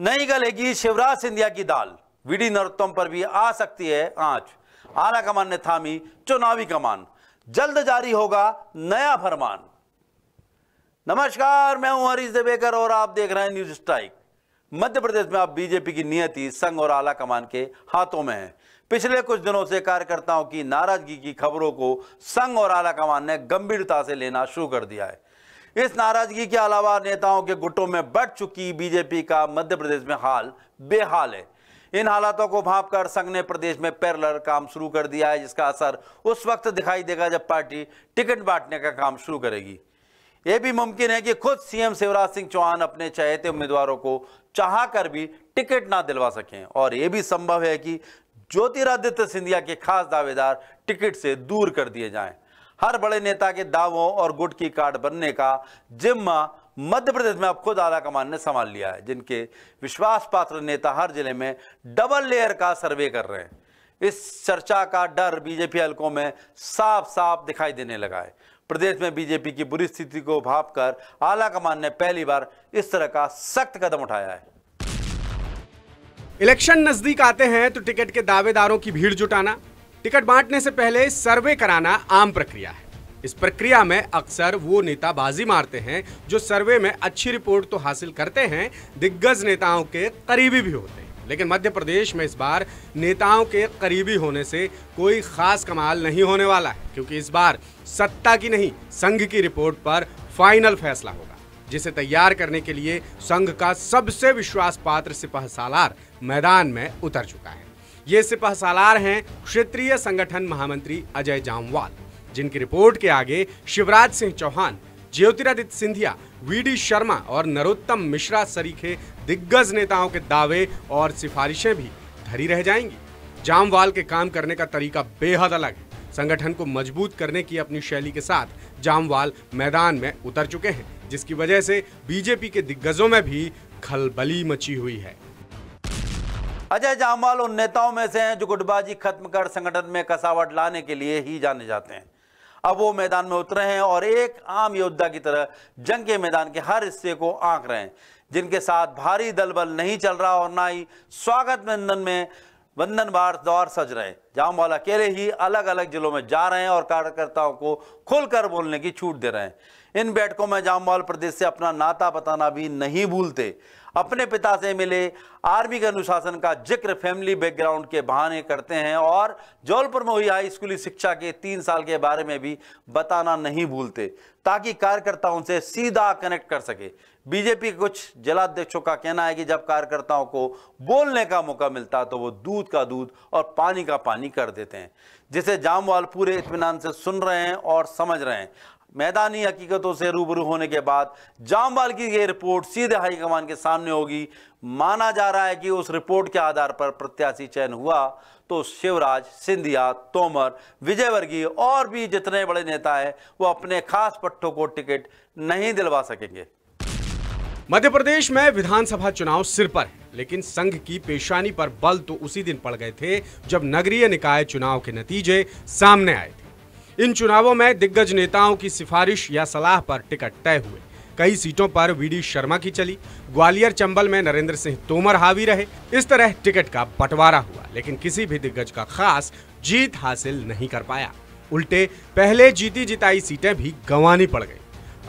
नहीं गलेगी शिवराज सिंधिया की दाल, वीडी नरोत्तम पर भी आ सकती है आंच। आला कमान ने थामी चुनावी कमान, जल्द जारी होगा नया फरमान। नमस्कार, मैं हूं हरीश देवेकर और आप देख रहे हैं न्यूज स्ट्राइक। मध्य प्रदेश में अब बीजेपी की नियति संघ और आला कमान के हाथों में है। पिछले कुछ दिनों से कार्यकर्ताओं की नाराजगी की खबरों को संघ और आला कमान ने गंभीरता से लेना शुरू कर दिया है। इस नाराजगी के अलावा नेताओं के गुटों में बढ़ चुकी बीजेपी का मध्य प्रदेश में हाल बेहाल है। इन हालातों को भांपकर संघ ने प्रदेश में पैरेलल काम शुरू कर दिया है, जिसका असर उस वक्त दिखाई देगा जब पार्टी टिकट बांटने का काम शुरू करेगी। यह भी मुमकिन है कि खुद सीएम शिवराज सिंह चौहान अपने चहेते उम्मीदवारों को चाहकर भी टिकट ना दिलवा सकें, और यह भी संभव है कि ज्योतिरादित्य सिंधिया के खास दावेदार टिकट से दूर कर दिए जाएं। हर बड़े नेता के दावों और गुट की कार्ड बनने का जिम्मा मध्य प्रदेश में अब खुद आला कमान ने संभाल लिया है, जिनके विश्वास पात्र नेता हर जिले में डबल लेयर का सर्वे कर रहे हैं। इस चर्चा का डर बीजेपी हलकों में साफ साफ दिखाई देने लगा है। प्रदेश में बीजेपी की बुरी स्थिति को भांपकर आला कमान ने पहली बार इस तरह का सख्त कदम उठाया है। इलेक्शन नजदीक आते हैं तो टिकट के दावेदारों की भीड़ जुटाना, टिकट बांटने से पहले सर्वे कराना आम प्रक्रिया है। इस प्रक्रिया में अक्सर वो नेता बाजी मारते हैं जो सर्वे में अच्छी रिपोर्ट तो हासिल करते हैं, दिग्गज नेताओं के करीबी भी होते हैं। लेकिन मध्य प्रदेश में इस बार नेताओं के करीबी होने से कोई खास कमाल नहीं होने वाला है, क्योंकि इस बार सत्ता की नहीं संघ की रिपोर्ट पर फाइनल फैसला होगा, जिसे तैयार करने के लिए संघ का सबसे विश्वास पात्र सिपहसालार मैदान में उतर चुका है। ये सिपहसालार हैं क्षेत्रीय संगठन महामंत्री अजय जामवाल, जिनकी रिपोर्ट के आगे शिवराज सिंह चौहान, ज्योतिरादित्य सिंधिया, वीडी शर्मा और नरोत्तम मिश्रा सरीखे दिग्गज नेताओं के दावे और सिफारिशें भी धरी रह जाएंगी। जामवाल के काम करने का तरीका बेहद अलग है। संगठन को मजबूत करने की अपनी शैली के साथ जामवाल मैदान में उतर चुके हैं, जिसकी वजह से बीजेपी के दिग्गजों में भी खलबली मची हुई है। अजय जामवाल उन नेताओं में से हैं जो गुटबाजी खत्म कर संगठन में कसावट लाने के लिए ही जाने जाते हैं। अब वो मैदान में उतरे हैं और एक आम योद्धा की तरह जंग के मैदान के हर हिस्से को आंक रहे हैं, जिनके साथ भारी दलबल नहीं चल रहा और ना ही स्वागत वंदन बार दौर सज रहे। जामवाल अकेले ही अलग अलग जिलों में जा रहे हैं और कार्यकर्ताओं को खुलकर बोलने की छूट दे रहे हैं। इन बैठकों में जामवाल प्रदेश से अपना नाता बताना भी नहीं भूलते। अपने पिता से मिले आर्मी के अनुशासन का जिक्र फैमिली बैकग्राउंड के बहाने करते हैं और जौलपुर में हुई हाई स्कूली शिक्षा के 3 साल के बारे में भी बताना नहीं भूलते, ताकि कार्यकर्ता उनसे सीधा कनेक्ट कर सके। बीजेपी के कुछ जिलाध्यक्षों का कहना है कि जब कार्यकर्ताओं को बोलने का मौका मिलता तो वो दूध का दूध और पानी का पानी कर देते हैं, जिसे जामवाल पूरे इत्मीनान से सुन रहे हैं और समझ रहे हैं। मैदानी हकीकतों से रूबरू होने के बाद जामवाल की ये रिपोर्ट सीधे हाईकमान के सामने होगी। माना जा रहा है कि उस रिपोर्ट के आधार पर प्रत्याशी चयन हुआ तो शिवराज, सिंधिया, तोमर, विजयवर्गीय और भी जितने बड़े नेता हैं वो अपने खास पट्टों को टिकट नहीं दिलवा सकेंगे। मध्य प्रदेश में विधानसभा चुनाव सिर पर है, लेकिन संघ की पेशानी पर बल तो उसी दिन पड़ गए थे जब नगरीय निकाय चुनाव के नतीजे सामने आए थे। इन चुनावों में दिग्गज नेताओं की सिफारिश या सलाह पर टिकट तय हुए। कई सीटों पर वीडी शर्मा की चली, ग्वालियर चंबल में नरेंद्र सिंह तोमर हावी रहे। इस तरह टिकट का बंटवारा हुआ, लेकिन किसी भी दिग्गज का खास जीत हासिल नहीं कर पाया। उल्टे पहले जीती जिताई सीटें भी गंवानी पड़ गई।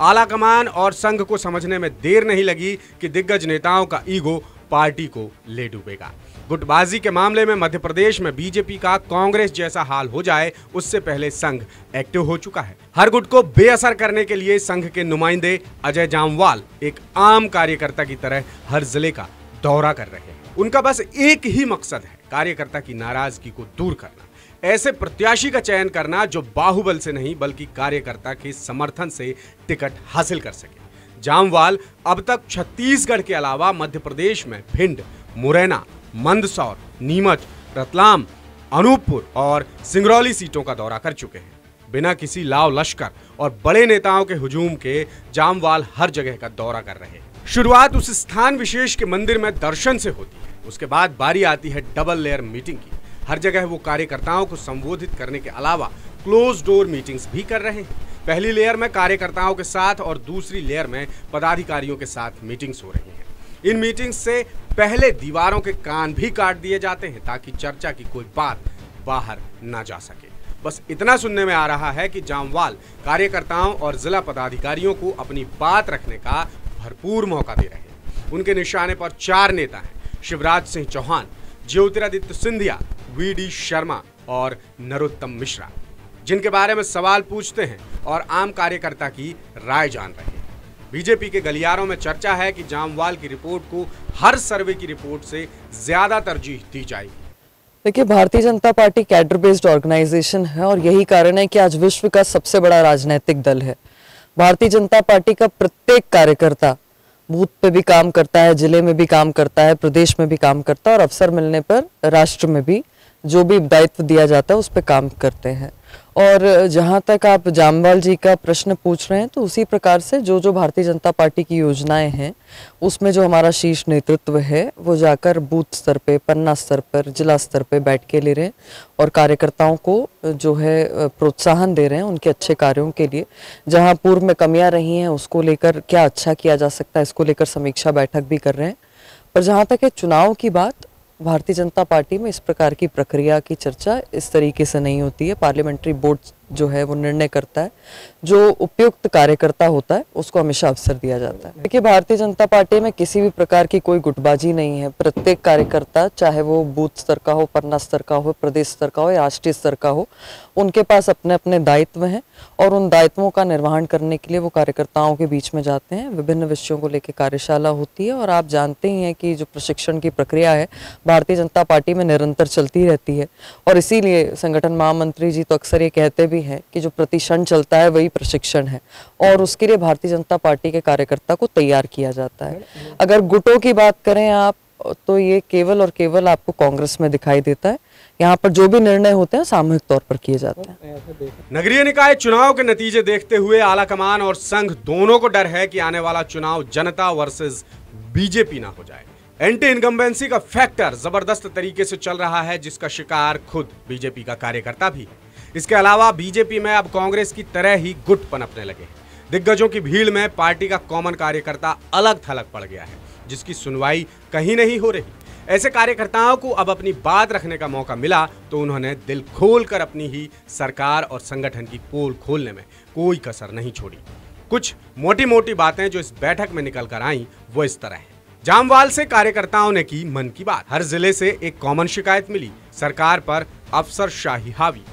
आला कमान और संघ को समझने में देर नहीं लगी कि दिग्गज नेताओं का ईगो पार्टी को ले डूबेगा। गुटबाजी के मामले में मध्य प्रदेश में बीजेपी का कांग्रेस जैसा हाल हो जाए, उससे पहले संघ एक्टिव हो चुका है। हर गुट को बेअसर करने के लिए संघ के नुमाइंदे अजय जामवाल एक आम कार्यकर्ता की तरह हर जिले का दौरा कर रहे हैं। उनका बस एक ही मकसद है, कार्यकर्ता की नाराजगी को दूर करना, ऐसे प्रत्याशी का चयन करना जो बाहुबल से नहीं बल्कि कार्यकर्ता के समर्थन से टिकट हासिल कर सके। जामवाल अब तक छत्तीसगढ़ के अलावा मध्य प्रदेश में भिंड, मुरैना, मंदसौर, नीमच, रतलाम, अनूपपुर और सिंगरौली सीटों का दौरा कर चुके हैं। बिना किसी लाव लश्कर और बड़े नेताओं के हुजूम के जामवाल हर जगह का दौरा कर रहे हैं। शुरुआत उस स्थान विशेष के मंदिर में दर्शन से होती है, उसके बाद बारी आती है डबल लेयर मीटिंग की। हर जगह वो कार्यकर्ताओं को संबोधित करने के अलावा क्लोज डोर मीटिंग्स भी कर रहे हैं। पहली लेयर में कार्यकर्ताओं के साथ और दूसरी लेयर में पदाधिकारियों के साथ मीटिंग्स हो रही हैं। इन मीटिंग्स से पहले दीवारों के कान भी काट दिए जाते हैं ताकि चर्चा की कोई बात बाहर ना जा सके। बस इतना सुनने में आ रहा है कि जामवाल कार्यकर्ताओं और जिला पदाधिकारियों को अपनी बात रखने का भरपूर मौका दे रहे हैं। उनके निशाने पर 4 नेता हैं: शिवराज सिंह चौहान, ज्योतिरादित्य सिंधिया, वीडी शर्मा और नरोत्तम मिश्रा, जिनके बारे में सवाल पूछते हैं और आम कार्यकर्ता की राय जान रहे हैं। बीजेपी के गलियारों में चर्चा है कि जामवाल की रिपोर्ट को हर सर्वे की रिपोर्ट से ज्यादा तरजीह दी जाएगी। देखिए, Bharatiya Janata party cadre based organisation है और यही कारण है कि आज विश्व का सबसे बड़ा राजनीतिक दल है। भारतीय जनता पार्टी का प्रत्येक कार्यकर्ता बूथ पे भी काम करता है, जिले में भी काम करता है, प्रदेश में भी काम करता है और अवसर मिलने पर राष्ट्र में भी जो भी दायित्व दिया जाता है उस पर काम करते हैं। और जहाँ तक आप जामवाल जी का प्रश्न पूछ रहे हैं तो उसी प्रकार से जो जो भारतीय जनता पार्टी की योजनाएं हैं उसमें जो हमारा शीर्ष नेतृत्व है वो जाकर बूथ स्तर पे, पन्ना स्तर पर, जिला स्तर पे बैठ के ले रहे हैं और कार्यकर्ताओं को जो है प्रोत्साहन दे रहे हैं उनके अच्छे कार्यों के लिए। जहाँ पूर्व में कमियां रही हैं उसको लेकर क्या अच्छा किया जा सकता है इसको लेकर समीक्षा बैठक भी कर रहे हैं। पर जहाँ तक है चुनाव की बात, भारतीय जनता पार्टी में इस प्रकार की प्रक्रिया की चर्चा इस तरीके से नहीं होती है। पार्लियामेंट्री बोर्ड जो है वो निर्णय करता है, जो उपयुक्त कार्यकर्ता होता है उसको हमेशा अवसर दिया जाता है। देखिए, भारतीय जनता पार्टी में किसी भी प्रकार की कोई गुटबाजी नहीं है। प्रत्येक कार्यकर्ता, चाहे वो बूथ स्तर का हो, पन्ना स्तर का हो, प्रदेश स्तर का हो या राष्ट्रीय स्तर का हो, उनके पास अपने अपने दायित्व हैं और उन दायित्वों का निर्वहन करने के लिए वो कार्यकर्ताओं के बीच में जाते हैं। विभिन्न विषयों को लेकर कार्यशाला होती है और आप जानते ही हैं कि जो प्रशिक्षण की प्रक्रिया है भारतीय जनता पार्टी में निरंतर चलती रहती है और इसीलिए संगठन महामंत्री जी तो अक्सर ये कहते भी है कि जो प्रतिक्षण चलता है वही प्रशिक्षण है और उसके लिए भारतीय जनता पार्टी के कार्यकर्ता को तैयार किया जाता है। अगर गुटों की बात करें आप तो ये केवल और केवल आपको कांग्रेस में दिखाई देता है। यहाँ पर जो भी निर्णय होते हैं सामूहिक तौर पर किए जाते हैं। नगरीय निकाय चुनाव के नतीजे देखते हुए आलाकमान और संघ दोनों को डर है कि आने वाला चुनाव जनता वर्सेस बीजेपी ना हो जाए। एंटी इनकम्बेंसी का फैक्टर जबरदस्त तरीके से चल रहा है जिसका शिकार खुद बीजेपी का कार्यकर्ता भी है। इसके अलावा बीजेपी में अब कांग्रेस की तरह ही गुट पनपने लगे हैं। दिग्गजों की भीड़ में पार्टी का कॉमन कार्यकर्ता अलग थलग पड़ गया है जिसकी सुनवाई कहीं नहीं हो रही। ऐसे कार्यकर्ताओं को अब अपनी बात रखने का मौका मिला तो उन्होंने दिल खोलकर अपनी ही सरकार और संगठन की पोल खोलने में कोई कसर नहीं छोड़ी। कुछ मोटी मोटी बातें जो इस बैठक में निकल कर आई वो इस तरह है। जामवाल से कार्यकर्ताओं ने की मन की बात। हर जिले से एक कॉमन शिकायत मिली, सरकार पर अफसरशाही हावी।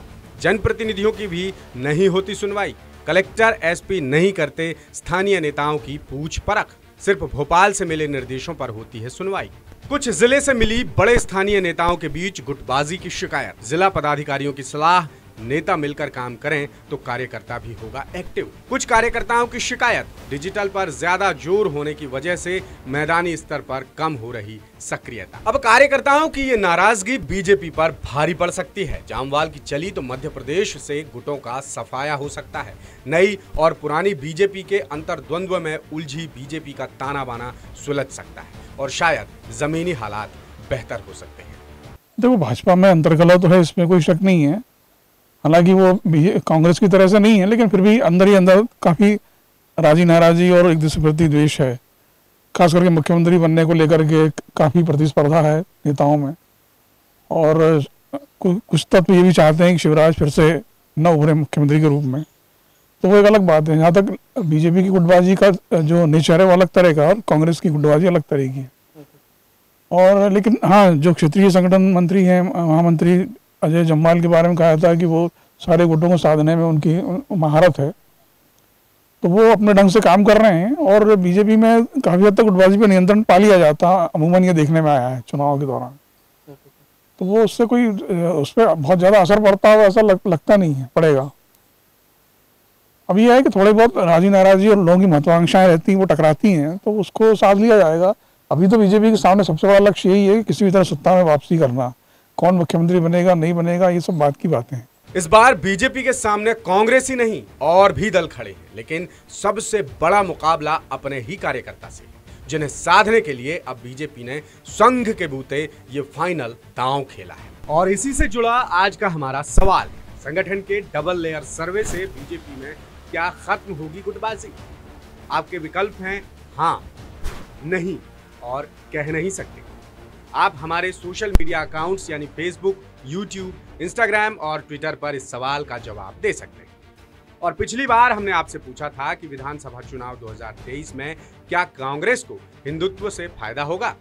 जनप्रतिनिधियों की भी नहीं होती सुनवाई। कलेक्टर एसपी नहीं करते स्थानीय नेताओं की पूछ परख। सिर्फ भोपाल से मिले निर्देशों पर होती है सुनवाई। कुछ जिले से मिली बड़े स्थानीय नेताओं के बीच गुटबाजी की शिकायत। जिला पदाधिकारियों की सलाह, नेता मिलकर काम करें तो कार्यकर्ता भी होगा एक्टिव। कुछ कार्यकर्ताओं की शिकायत, डिजिटल पर ज्यादा जोर होने की वजह से मैदानी स्तर पर कम हो रही सक्रियता। अब कार्यकर्ताओं की ये नाराजगी बीजेपी पर भारी पड़ सकती है। जामवाल की चली तो मध्य प्रदेश से गुटों का सफाया हो सकता है। नई और पुरानी बीजेपी के अंतर्द्वंद्व में उलझी बीजेपी का ताना बाना सुलझ सकता है और शायद जमीनी हालात बेहतर हो सकते हैं। देखो, भाजपा में अंतर्कलह तो है, इसमें कोई शक नहीं है। हालांकि वो कांग्रेस की तरह से नहीं है, लेकिन फिर भी अंदर ही अंदर काफ़ी राजी नाराजी और एक दूसरे प्रति द्वेष है। खास करके मुख्यमंत्री बनने को लेकर के काफ़ी प्रतिस्पर्धा है नेताओं में और कुछ तत्व ये भी चाहते हैं कि शिवराज फिर से न उभरे मुख्यमंत्री के रूप में, तो वो एक अलग बात है। जहाँ तक बीजेपी की गुटबाजी का जो नेचर है वो अलग तरह का और कांग्रेस की गुटबाजी अलग तरह की है। और लेकिन हाँ, जो क्षेत्रीय संगठन मंत्री हैं, महामंत्री अजय जम्वाल के बारे में कहा था कि वो सारे गुटों को साधने में उनकी महारत है, तो वो अपने ढंग से काम कर रहे हैं और बीजेपी में काफ़ी हद तक गुटबाजी पर नियंत्रण पा लिया जाता, अमूमन ये देखने में आया है चुनाव के दौरान। तो वो उससे कोई उस पर बहुत ज़्यादा असर पड़ता है ऐसा लगता नहीं है पड़ेगा। अब यह है कि थोड़े बहुत राजी नाराजी और लोगों की महत्वाकांक्षाएं रहती हैं, वो टकराती हैं, तो उसको साध लिया जाएगा। अभी तो बीजेपी के सामने सबसे बड़ा लक्ष्य यही है कि किसी भी तरह सत्ता में वापसी करना। कौन मुख्यमंत्री बनेगा नहीं बनेगा ये सब बात की बातें हैं। इस बार बीजेपी के सामने कांग्रेस ही नहीं और भी दल खड़े हैं, लेकिन सबसे बड़ा मुकाबला अपने ही कार्यकर्ता से, जिन्हें साधने के लिए अब बीजेपी ने संघ के बूते ये फाइनल दांव खेला है। और इसी से जुड़ा आज का हमारा सवाल, संगठन के डबल लेयर सर्वे से बीजेपी में क्या खत्म होगी गुटबाजी? आपके विकल्प हैं हाँ, नहीं और कह नहीं सकते। आप हमारे सोशल मीडिया अकाउंट्स यानी फेसबुक, यूट्यूब, इंस्टाग्राम और ट्विटर पर इस सवाल का जवाब दे सकते हैं। और पिछली बार हमने आपसे पूछा था कि विधानसभा चुनाव 2023 में क्या कांग्रेस को हिंदुत्व से फायदा होगा।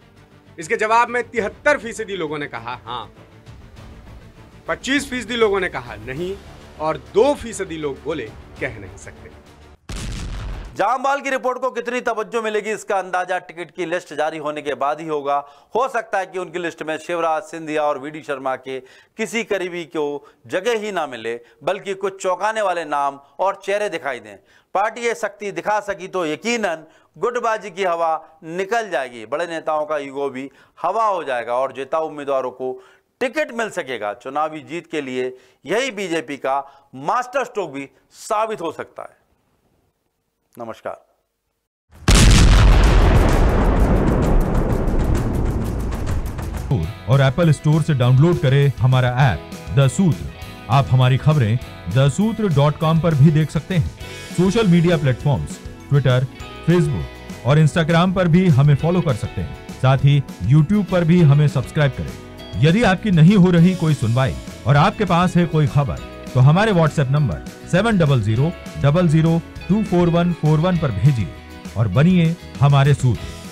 इसके जवाब में 73% लोगों ने कहा हाँ, 25% लोगों ने कहा नहीं और 2% लोग बोले कह नहीं सकते। जामवाल की रिपोर्ट को कितनी तवज्जो मिलेगी इसका अंदाजा टिकट की लिस्ट जारी होने के बाद ही होगा। हो सकता है कि उनकी लिस्ट में शिवराज, सिंधिया और वीडी शर्मा के किसी करीबी को जगह ही ना मिले, बल्कि कुछ चौंकाने वाले नाम और चेहरे दिखाई दें। पार्टी ये शक्ति दिखा सकी तो यकीनन गुटबाजी की हवा निकल जाएगी, बड़े नेताओं का ईगो भी हवा हो जाएगा और जिताऊ उम्मीदवारों को टिकट मिल सकेगा। चुनावी जीत के लिए यही बीजेपी का मास्टर स्ट्रोक भी साबित हो सकता है। नमस्कार। और एप्पल स्टोर से डाउनलोड करें हमारा ऐप द सूत्र। आप हमारी खबरें thesutra.com पर भी देख सकते हैं। Social media platforms Twitter, Facebook और इंस्टाग्राम पर भी हमें फॉलो कर सकते हैं। साथ ही यूट्यूब पर भी हमें सब्सक्राइब करें। यदि आपकी नहीं हो रही कोई सुनवाई और आपके पास है कोई खबर, तो हमारे व्हाट्सएप नंबर 70000244141 पर भेजिए और बनिए हमारे सूत्र।